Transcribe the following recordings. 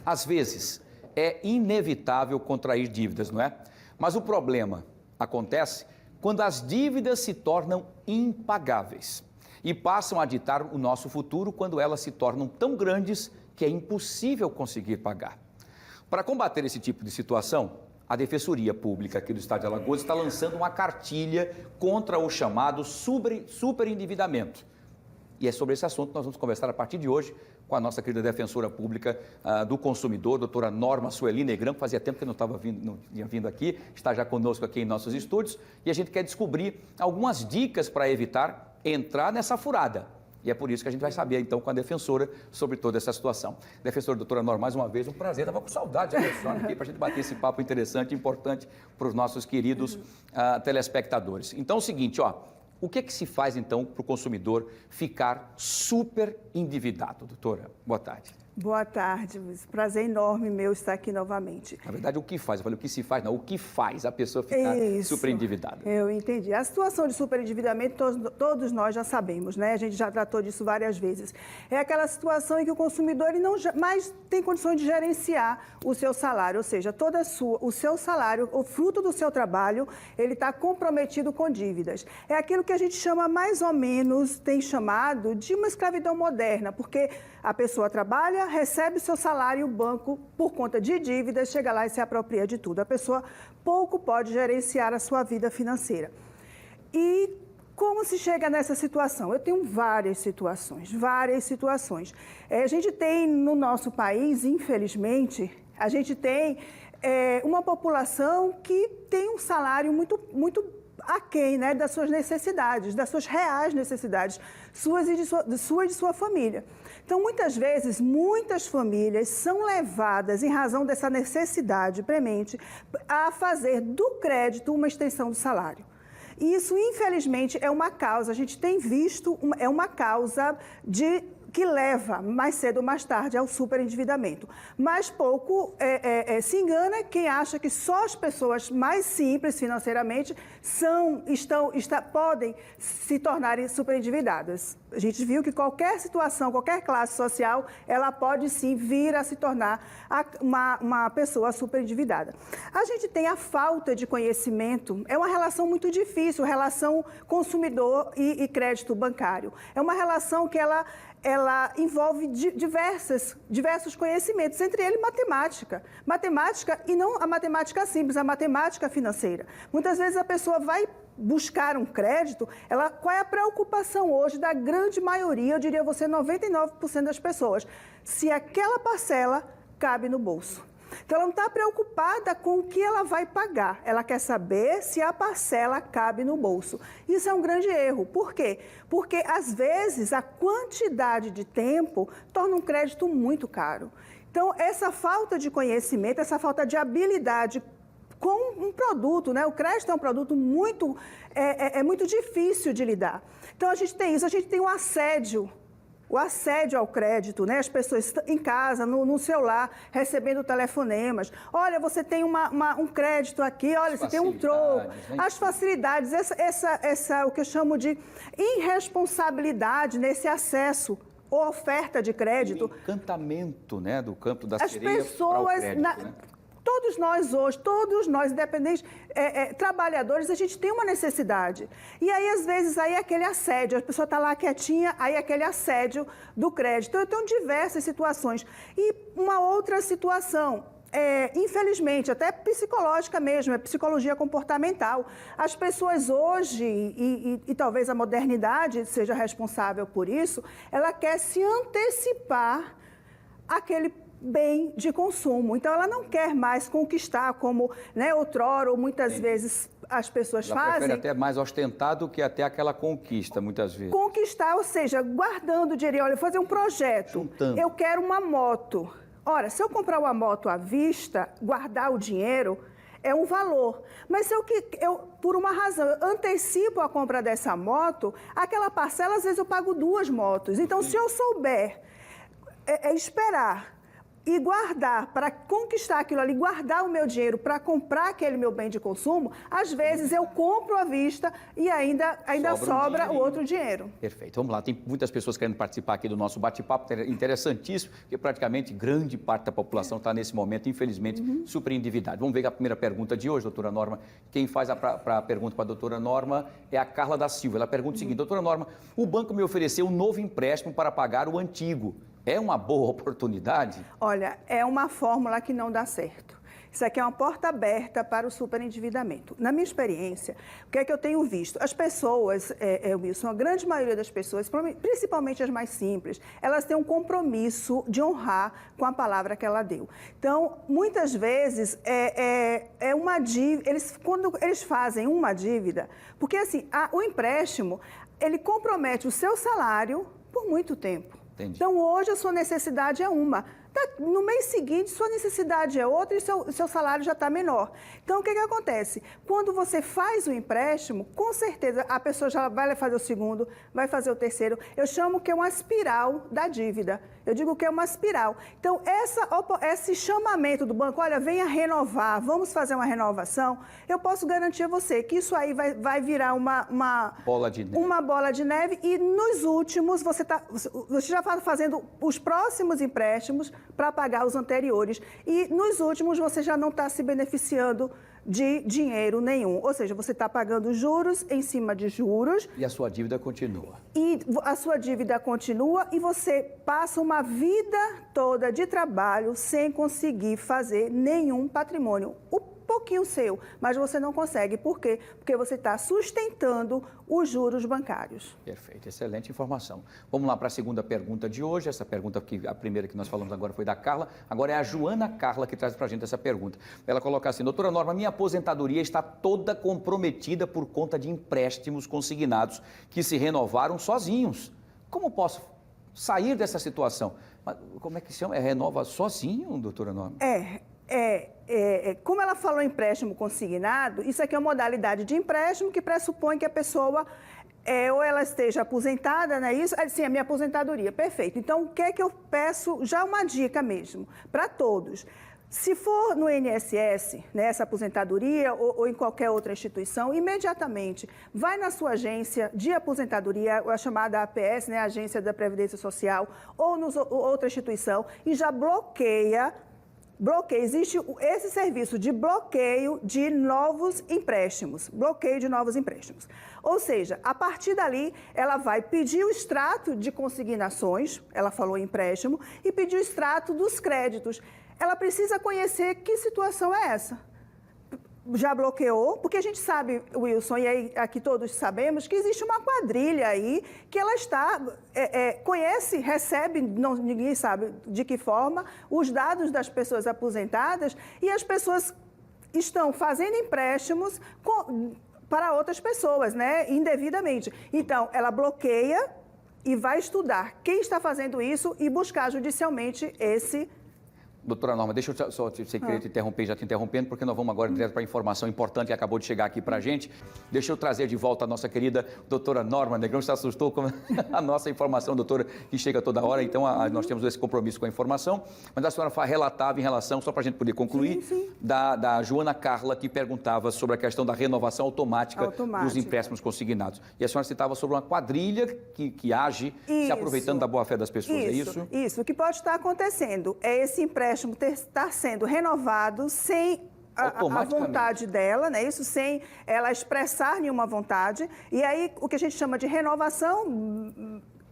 Às vezes, é inevitável contrair dívidas, não é? Mas o problema acontece quando as dívidas se tornam impagáveis e passam a ditar o nosso futuro quando elas se tornam tão grandes que é impossível conseguir pagar. Para combater esse tipo de situação, a Defensoria Pública aqui do Estado de Alagoas está lançando uma cartilha contra o chamado superendividamento. E é sobre esse assunto que nós vamos conversar a partir de hoje com a nossa querida Defensora Pública do Consumidor, doutora Norma Sueli Negrão, que fazia tempo que não tinha vindo aqui, está já conosco aqui em nossos estúdios, e a gente quer descobrir algumas dicas para evitar entrar nessa furada. E é por isso que a gente vai saber, então, com a defensora sobre toda essa situação. Defensora, doutora Norma, mais uma vez, um prazer. Estava com saudade de a senhora aqui para a gente bater esse papo interessante e importante para os nossos queridos telespectadores. Então, é o seguinte, o que se faz, então, para o consumidor ficar super endividado? Doutora, boa tarde. Boa tarde, Luiz. Prazer enorme meu estar aqui novamente. Na verdade, o que faz? Eu falei o que se faz, não. O que faz a pessoa ficar super endividada? Eu entendi. A situação de superendividamento, todos nós já sabemos, né? A gente já tratou disso várias vezes. É aquela situação em que o consumidor ele não mais tem condições de gerenciar o seu salário, ou seja, o seu salário, o fruto do seu trabalho, ele está comprometido com dívidas. É aquilo que a gente chama mais ou menos, tem chamado de uma escravidão moderna, porque a pessoa trabalha, recebe o seu salário e o banco, por conta de dívidas, chega lá e se apropria de tudo. A pessoa pouco pode gerenciar a sua vida financeira. E como se chega nessa situação? Eu tenho várias situações. A gente tem no nosso país, infelizmente, a gente tem uma população que tem um salário muito aquém, né, das suas necessidades, das suas reais necessidades, suas e de sua família. Então, muitas vezes, muitas famílias são levadas, em razão dessa necessidade premente, a fazer do crédito uma extensão do salário. E isso, infelizmente, é uma causa, a gente tem visto, é uma causa que leva, mais cedo ou mais tarde, ao superendividamento. Mas pouco se engana quem acha que só as pessoas mais simples financeiramente podem se tornarem superendividadas. A gente viu que qualquer situação, qualquer classe social, ela pode sim vir a se tornar uma pessoa superendividada. A gente tem a falta de conhecimento, é uma relação muito difícil, relação consumidor e crédito bancário. É uma relação que ela envolve diversos conhecimentos, entre eles matemática. Matemática e não a matemática simples, a matemática financeira. Muitas vezes a pessoa vai buscar um crédito, qual é a preocupação hoje da grande maioria, eu diria você 99% das pessoas? Se aquela parcela cabe no bolso. Então, ela não está preocupada com o que ela vai pagar. Ela quer saber se a parcela cabe no bolso. Isso é um grande erro. Por quê? Porque, às vezes, a quantidade de tempo torna um crédito muito caro. Então, essa falta de conhecimento, essa falta de habilidade com um produto, né? O crédito é um produto muito difícil de lidar. Então, a gente tem isso, a gente tem o assédio ao crédito, né? As pessoas em casa, no celular, recebendo telefonemas. Olha, você tem um crédito aqui, olha, você tem um troco. As facilidades, o que eu chamo de irresponsabilidade nesse acesso ou oferta de crédito. O encantamento, né, do campo da sereia para o crédito, né? Todos nós hoje, independentes, trabalhadores, a gente tem uma necessidade. E aí, às vezes, aí é aquele assédio, a pessoa está lá quietinha, aí é aquele assédio do crédito. Então, eu tenho diversas situações. E uma outra situação, infelizmente, até psicológica mesmo, é psicologia comportamental. As pessoas hoje, e talvez a modernidade seja responsável por isso, ela quer se antecipar àquele bem de consumo. Então, ela não quer mais conquistar como, né, outrora, ou muitas vezes as pessoas ela fazem. Prefere até mais ostentar do que até aquela conquista, muitas vezes. Conquistar, ou seja, guardando dinheiro. Olha, fazer um projeto. Juntando. Eu quero uma moto. Ora, se eu comprar uma moto à vista, guardar o dinheiro, é um valor. Mas se por uma razão, eu antecipo a compra dessa moto, aquela parcela, às vezes, eu pago 2 motos. Então, se eu souber esperar e guardar, para conquistar aquilo ali, guardar o meu dinheiro para comprar aquele meu bem de consumo, às vezes eu compro à vista e ainda sobra o outro dinheiro. Perfeito. Vamos lá, tem muitas pessoas querendo participar aqui do nosso bate-papo, interessantíssimo, porque praticamente grande parte da população está nesse momento, infelizmente, super endividada. Vamos ver a primeira pergunta de hoje, doutora Norma. Quem faz a pergunta para a doutora Norma é a Carla da Silva. Ela pergunta o seguinte: doutora Norma, o banco me ofereceu um novo empréstimo para pagar o antigo. É uma boa oportunidade? Olha, é uma fórmula que não dá certo. Isso aqui é uma porta aberta para o superendividamento. Na minha experiência, o que é que eu tenho visto? As pessoas, Wilson, a grande maioria das pessoas, principalmente as mais simples, elas têm um compromisso de honrar com a palavra que ela deu. Então, muitas vezes, é uma dívida, quando eles fazem uma dívida, porque assim, o empréstimo, ele compromete o seu salário por muito tempo. Entendi. Então, hoje a sua necessidade é uma. No mês seguinte, sua necessidade é outra e seu salário já está menor. Então, o que acontece? Quando você faz o empréstimo, com certeza a pessoa já vai fazer o segundo, vai fazer o terceiro. Eu chamo que é uma espiral da dívida. Eu digo que é uma espiral. Então, esse chamamento do banco, olha, venha renovar, vamos fazer uma renovação, eu posso garantir a você que isso aí vai virar uma bola de neve. Uma bola de neve e nos últimos você já está fazendo os próximos empréstimos para pagar os anteriores. E nos últimos você já não está se beneficiando de dinheiro nenhum. Ou seja, você está pagando juros em cima de juros. E a sua dívida continua. E a sua dívida continua e você passa uma vida toda de trabalho sem conseguir fazer nenhum patrimônio. Pouquinho seu, mas você não consegue. Por quê? Porque você está sustentando os juros bancários. Perfeito, excelente informação. Vamos lá para a segunda pergunta de hoje. Essa pergunta, a primeira que nós falamos agora foi da Carla, agora é a Joana Carla que traz para a gente essa pergunta. Ela coloca assim: doutora Norma, minha aposentadoria está toda comprometida por conta de empréstimos consignados que se renovaram sozinhos. Como posso sair dessa situação? Mas, como é que se chama? Renova sozinho, doutora Norma? Como ela falou empréstimo consignado, isso aqui é uma modalidade de empréstimo que pressupõe que a pessoa ou ela esteja aposentada, né? Isso, assim, a minha aposentadoria, perfeito. Então, o que é que eu peço? Já uma dica mesmo, para todos. Se for no INSS, né, essa aposentadoria ou em qualquer outra instituição, imediatamente vai na sua agência de aposentadoria, a chamada APS, né, Agência da Previdência Social, ou outra instituição, e já bloqueia, existe esse serviço de bloqueio de novos empréstimos, Ou seja, a partir dali, ela vai pedir o extrato de consignações, ela falou empréstimo, e pedir o extrato dos créditos. Ela precisa conhecer que situação é essa. Já bloqueou, porque a gente sabe, Wilson, e aí aqui todos sabemos, que existe uma quadrilha aí que ela está, conhece, recebe, ninguém sabe de que forma, os dados das pessoas aposentadas e as pessoas estão fazendo empréstimos para outras pessoas, né, indevidamente. Então, ela bloqueia e vai estudar quem está fazendo isso e buscar judicialmente esse. Doutora Norma, deixa eu só querer te interromper, já te interrompendo, porque nós vamos agora direto para a informação importante que acabou de chegar aqui para a gente. Deixa eu trazer de volta a nossa querida doutora Norma Negrão, se assustou com a nossa informação, doutora, que chega toda hora, então nós temos esse compromisso com a informação, mas a senhora relatava em relação, só para a gente poder concluir, sim. Da Joana Carla, que perguntava sobre a questão da renovação automática dos empréstimos consignados. E a senhora citava sobre uma quadrilha que age se aproveitando da boa-fé das pessoas, é isso? Isso, o que pode estar acontecendo é esse empréstimo estar sendo renovado sem a vontade dela, né? Isso sem ela expressar nenhuma vontade. E aí, o que a gente chama de renovação,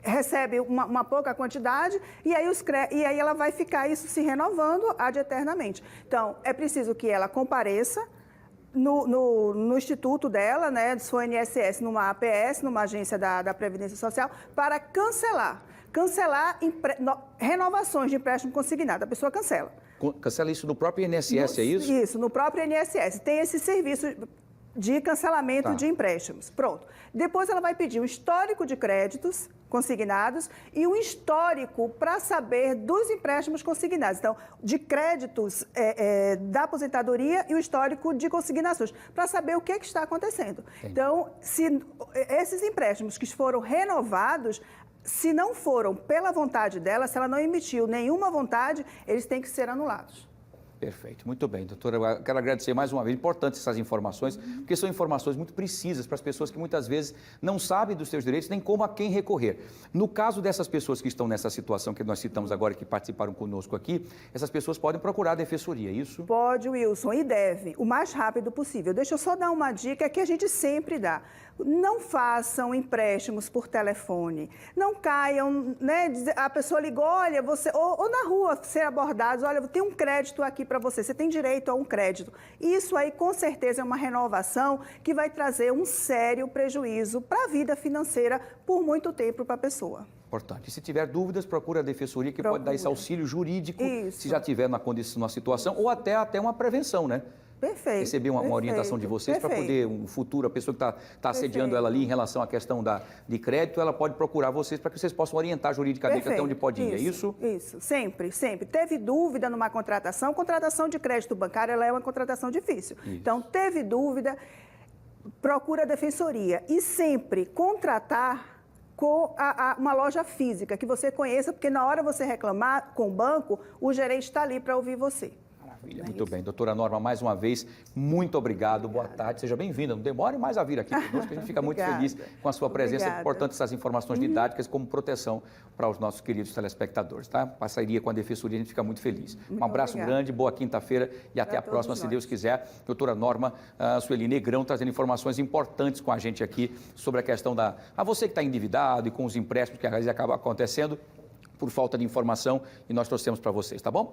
recebe uma pouca quantidade e aí ela vai ficar isso se renovando ad eternamente. Então, é preciso que ela compareça no instituto dela, né? Se for INSS, numa APS, numa agência da Previdência Social, para cancelar renovações de empréstimo consignado. A pessoa cancela. Cancela isso no próprio INSS, é isso? Isso, no próprio INSS. Tem esse serviço de cancelamento de empréstimos. Pronto. Depois ela vai pedir o histórico de créditos consignados e um histórico para saber dos empréstimos consignados. Então, de créditos da aposentadoria e o histórico de consignações, para saber o que está acontecendo. Entendi. Então, se esses empréstimos que foram renovados, se não foram pela vontade dela, se ela não emitiu nenhuma vontade, eles têm que ser anulados. Perfeito, muito bem, doutora. Eu quero agradecer mais uma vez, importantes essas informações, porque são informações muito precisas para as pessoas que muitas vezes não sabem dos seus direitos nem como a quem recorrer. No caso dessas pessoas que estão nessa situação que nós citamos agora, que participaram conosco aqui, essas pessoas podem procurar a defensoria, é isso? Pode, Wilson, e deve, o mais rápido possível. Deixa eu só dar uma dica que a gente sempre dá. Não façam empréstimos por telefone. Não caiam, né? A pessoa ligou, olha, você. Ou na rua ser abordados, olha, tem um crédito aqui para você, você tem direito a um crédito. Isso aí, com certeza, é uma renovação que vai trazer um sério prejuízo para a vida financeira por muito tempo para a pessoa. Importante. E se tiver dúvidas, procure a defensoria, que pode dar esse auxílio jurídico, Isso. se já tiver numa situação, ou até uma prevenção, né? Perfeito. Receber uma orientação de vocês para poder, um futuro, a pessoa que está assediando ela ali em relação à questão de crédito, ela pode procurar vocês para que vocês possam orientar juridicamente até onde pode ir, é isso? Isso, sempre, sempre. Teve dúvida numa contratação de crédito bancário, ela é uma contratação difícil. Isso. Então, teve dúvida, procura a defensoria e sempre contratar com uma loja física que você conheça, porque na hora você reclamar com o banco, o gerente está ali para ouvir você. Maravilha, muito bem. Doutora Norma, mais uma vez, muito obrigado. Boa tarde, seja bem-vinda. Não demore mais a vir aqui conosco, a gente fica muito feliz com a sua presença. É importante essas informações didáticas como proteção para os nossos queridos telespectadores, tá? Parceria com a Defensoria, a gente fica muito feliz. Um abraço grande, boa quinta-feira e até a próxima, se Deus quiser. Doutora Norma Sueli Negrão, trazendo informações importantes com a gente aqui sobre a questão a você que está endividado e com os empréstimos que às vezes acaba acontecendo por falta de informação, e nós trouxemos para vocês, tá bom?